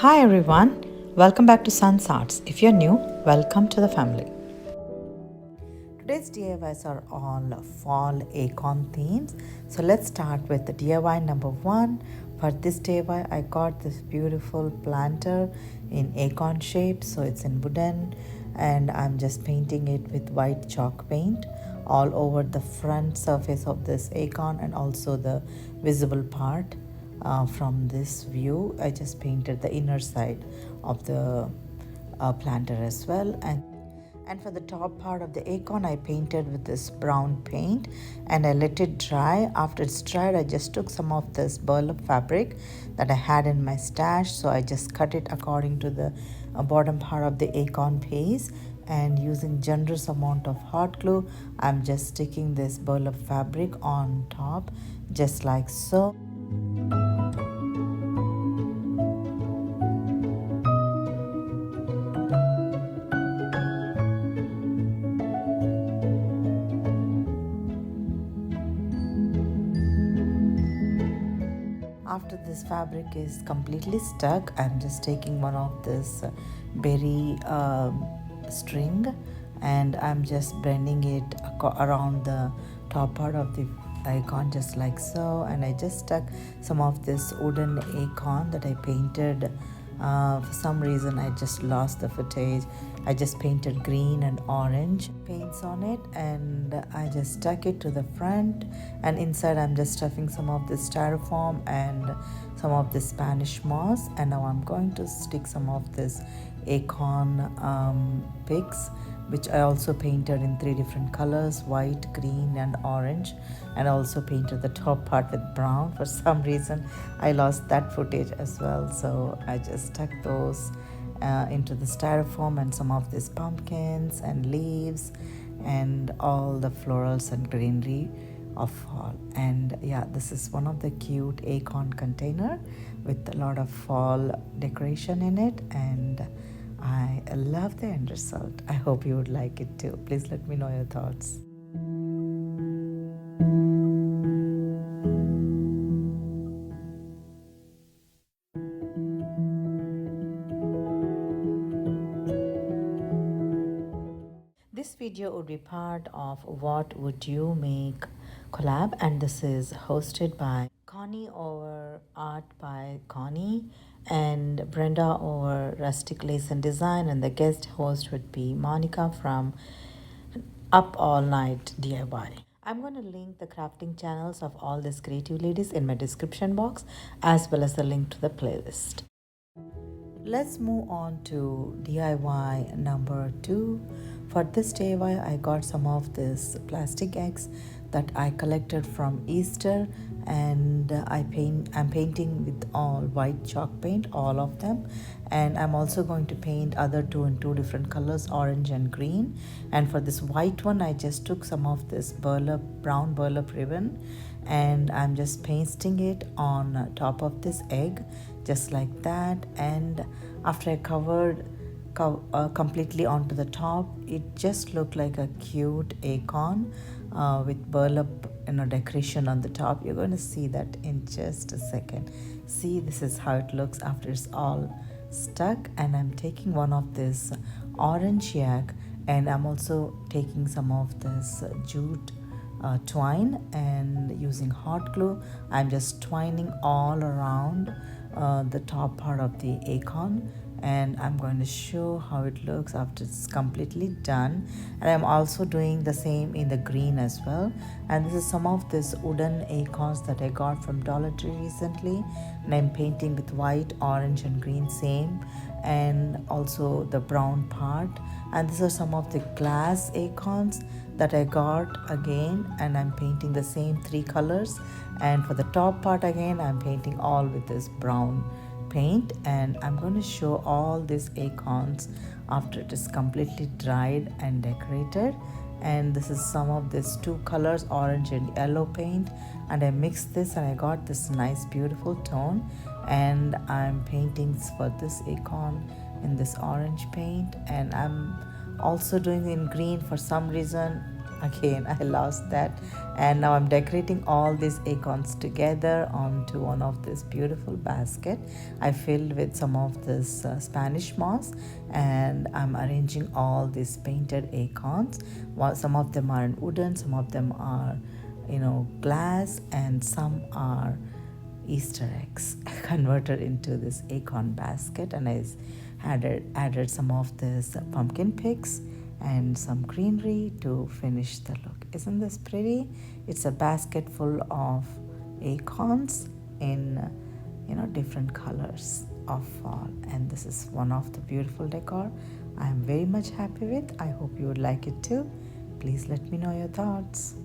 Hi everyone, welcome back to Sun's Arts. If you're new, welcome to the family. Today's DIYs are all fall acorn themes. So let's start with the DIY number 1. For this DIY, I got this beautiful planter in acorn shape. So it's in wooden and I'm just painting it with white chalk paint all over the front surface of this acorn and also the visible part. From this view, I just painted the inner side of the planter as well, and for the top part of the acorn I painted with this brown paint and I let it dry. After it's dried, I just took some of this burlap fabric that I had in my stash, so I just cut it according to the bottom part of the acorn base, and using generous amount of hot glue I'm just sticking this burlap fabric on top just like so. After this fabric is completely stuck, I'm just taking one of this berry string and I'm just bending it around the top part of the acorn just like so, and I just stuck some of this wooden acorn that I painted. For some reason I just lost the footage. I just painted green and orange paints on it and I just stuck it to the front, and inside I'm just stuffing some of this styrofoam and some of this Spanish moss, and now I'm going to stick some of this acorn pigs, which I also painted in 3 different colors, white, green and orange, and I also painted the top part with brown. For some reason I lost that footage as well, so I just stuck those into the styrofoam, and some of these pumpkins and leaves and all the florals and greenery of fall. And yeah, this is one of the cute acorn container with a lot of fall decoration in it, and I love the end result. I hope you would like it too. Please let me know your thoughts. This video would be part of What Would You Make collab, and this is hosted by Connie over Art by Connie and Brenda over Rustic Lace and Design, and the guest host would be Monica from Up All Night DIY. I'm going to link the crafting channels of all these creative ladies in my description box, as well as the link to the playlist. Let's move on to DIY number 2. For this DIY, I got some of this plastic eggs that I collected from Easter, and I'm painting with all white chalk paint, all of them, and I'm also going to paint other 2 in 2 different colors, orange and green. And for this white one, I just took some of this brown burlap ribbon, and I'm just pasting it on top of this egg just like that. And after I covered completely onto the top, it just looked like a cute acorn with burlap decoration on the top. You're going to see that in just a second. See, this is how it looks after it's all stuck. And I'm taking one of this orange yak, and I'm also taking some of this jute twine, and using hot glue I'm just twining all around the top part of the acorn, and I'm going to show how it looks after it's completely done. And I'm also doing the same in the green as well. And this is some of this wooden acorns that I got from Dollar Tree recently, and I'm painting with white, orange and green same, and also the brown part. And these are some of the glass acorns that I got again, and I'm painting the same 3 colors. And for the top part again, I'm painting all with this brown paint, and I'm going to show all these acorns after it is completely dried and decorated. And this is some of these 2 colors, orange and yellow paint, and I mixed this and I got this nice beautiful tone. And I'm painting for this acorn in this orange paint, and I'm also doing in green. For some reason again I lost that, and now I'm decorating all these acorns together onto one of this beautiful basket I filled with some of this Spanish moss, and I'm arranging all these painted acorns. Some of them are in wooden, some of them are glass, and some are Easter eggs converted into this acorn basket. And I added some of this pumpkin picks and some greenery to finish the look. Isn't this pretty? It's a basket full of acorns in different colors of fall, and this is one of the beautiful decor I am very much happy with. I hope you would like it too. Please let me know your thoughts.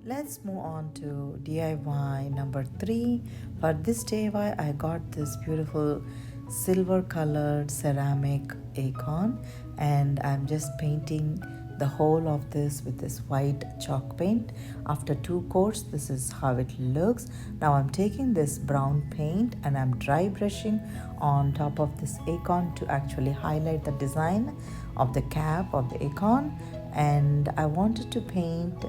Let's move on to DIY number 3. For this DIY, I got this beautiful silver colored ceramic acorn, and I'm just painting the whole of this with this white chalk paint. After 2 coats, this is how it looks. Now I'm taking this brown paint and I'm dry brushing on top of this acorn to actually highlight the design of the cap of the acorn. And I wanted to paint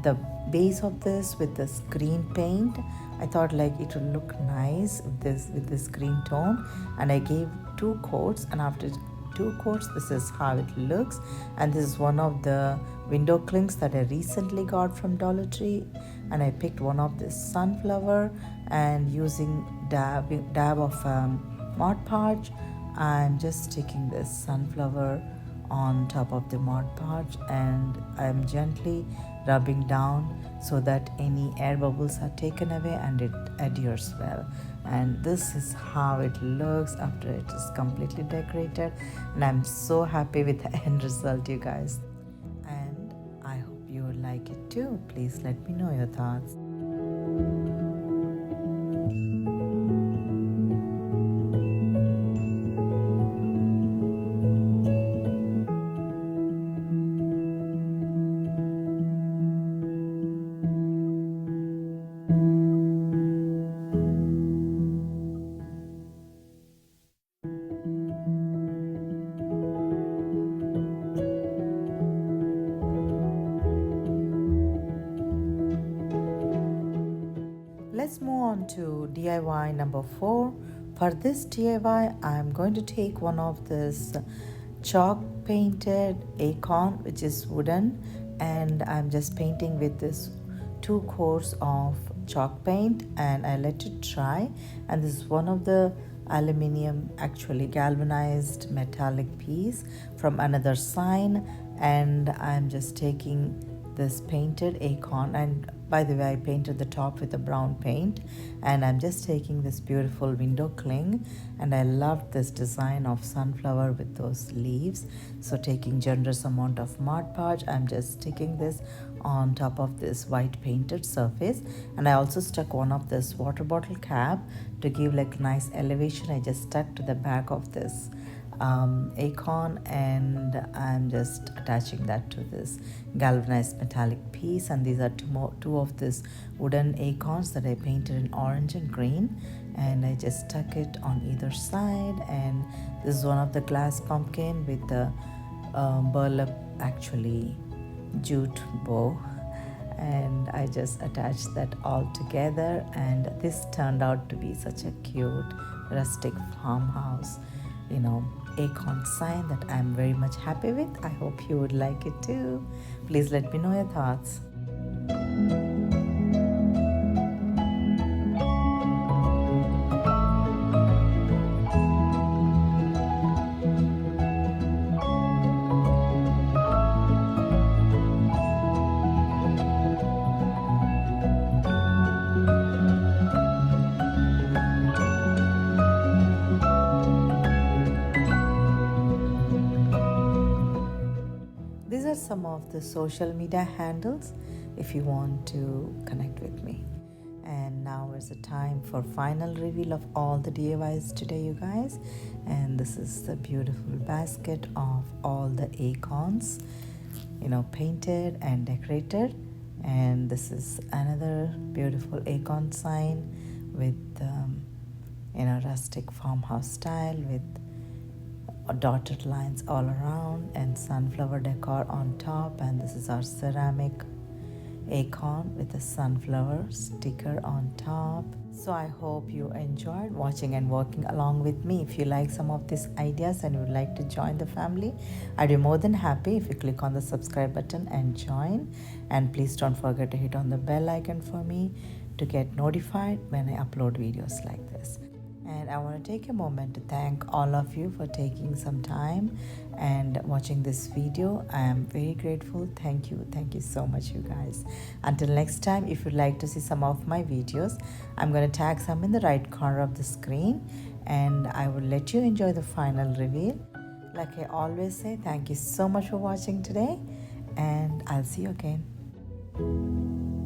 the base of this with this green paint. I thought like it would look nice with this green tone, and I gave 2 coats, and after 2 coats this is how it looks. And this is one of the window clings that I recently got from Dollar Tree, and I picked one of this sunflower, and using dab of Mod Podge, I'm just sticking this sunflower on top of the Mod Podge, and I'm gently rubbing down so that any air bubbles are taken away and it adheres well. And this is how it looks after it is completely decorated, and I'm so happy with the end result, you guys, and I hope you will like it too. Please let me know your thoughts. Let's move on to DIY number 4. For this DIY, I'm going to take one of this chalk painted acorn, which is wooden, and I'm just painting with this 2 coats of chalk paint, and I let it dry. And this is one of the aluminium, actually galvanized metallic piece from another sign, and I'm just taking this painted acorn, and by the way I painted the top with a brown paint, and I'm just taking this beautiful window cling, and I loved this design of sunflower with those leaves. So taking generous amount of Mod Podge, I'm just sticking this on top of this white painted surface, and I also stuck one of this water bottle cap to give like nice elevation. I just stuck to the back of this acorn, and I'm just attaching that to this galvanized metallic piece. And these are two of this wooden acorns that I painted in orange and green, and I just stuck it on either side. And this is one of the glass pumpkin with the burlap, actually jute bow, and I just attached that all together, and this turned out to be such a cute rustic farmhouse acorn sign that I'm very much happy with. I hope you would like it too. Please let me know your thoughts. some of the social media handles if you want to connect with me. And now is the time for final reveal of all the DIYs today, you guys. And this is the beautiful basket of all the acorns, painted and decorated. And this is another beautiful acorn sign with rustic farmhouse style with dotted lines all around and sunflower decor on top. And this is our ceramic acorn with a sunflower sticker on top. So I hope you enjoyed watching and working along with me. If you like some of these ideas and would like to join the family, I'd be more than happy if you click on the subscribe button and join. And please don't forget to hit on the bell icon for me to get notified when I upload videos like this. And I want to take a moment to thank all of you for taking some time and watching this video. I am very grateful. Thank you so much, you guys. Until next time, if you'd like to see some of my videos, I'm going to tag some in the right corner of the screen, and I will let you enjoy the final reveal. Like I always say, thank you so much for watching today, and I'll see you again.